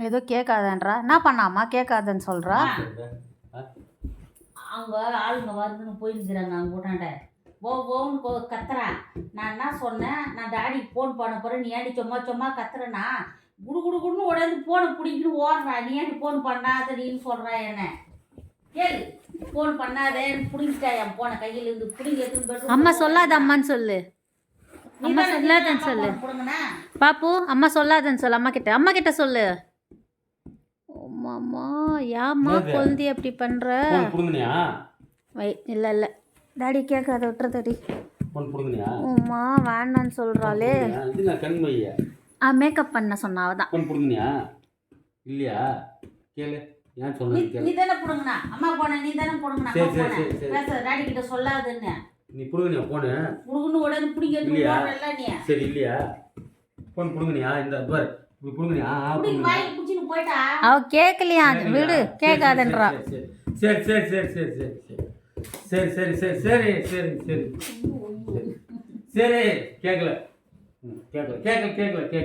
ஏதோ கேட்காதன்றா. என்ன பண்ணாமா கேட்காதன்னு சொல்கிறா? அவங்க ஆளுங்க வந்துன்னு போயிருக்கிறாங்க அவங்க கூட்டாண்ட. ஓன்னு கத்துறா. நான் என்ன சொன்னேன், நான் டாடிக்கு ஃபோன் பண்ண போகிறேன், நீ ஏன்டி சும்மா சும்மா கத்துறேன்னா குடு குடு குடுன்னு உடனே ஃபோனை பிடிக்கிட்டு ஓடுறா. நீ ஏன்டி ஃபோன் பண்ணாதடின்னு சொல்கிறா என்ன. கேளு, ஃபோன் பண்ணாதே பிடிங்கிட்டா என் ஃபோனை கையில் இருந்து பிடிங்கி எடுத்துன்னு. அம்மா சொல்லாத அம்மான்னு சொல்லு. அம்மா சொல்லாதன்னு சொல்லு பாப்பு. அம்மா சொல்லாதன்னு சொல்லு அம்மா கிட்ட சொல்லு. அம்மா ஏம்மா குழந்தை அப்படி பண்ற? வை இல்லை இல்லை டாடி கேட்காத விட்டுறதடி. அம்மா வேண்டான்னு சொல்கிறாளே. மேக்கப் பண்ண சொன்ன அவதான். இல்லையா கேளு. ஏன் நீ தானே புடுங்கண்ணா அம்மா போன நீ தானே புடுங்கண்ணா. பேச டாடி கிட்ட சொல்லாதுன்னு நீ புடுங்கனியா போனு புடுங்கன்னு உடனே பிடிங்க இல்லையா நீ. சரி இல்லையா போன் புடுங்கனியா இந்த பார் இப்படி புடுங்கனியா வாய் புடிச்சிட்டு போய்டா. அவ கேட்கலையா விடு கேட்காதன்றா. சரி சரி சரி சரி சரி சரி சரி சரி சரி சரி சரி சரி கேட்கல கேட்கல கேட்கல கேட்கல கேட்கல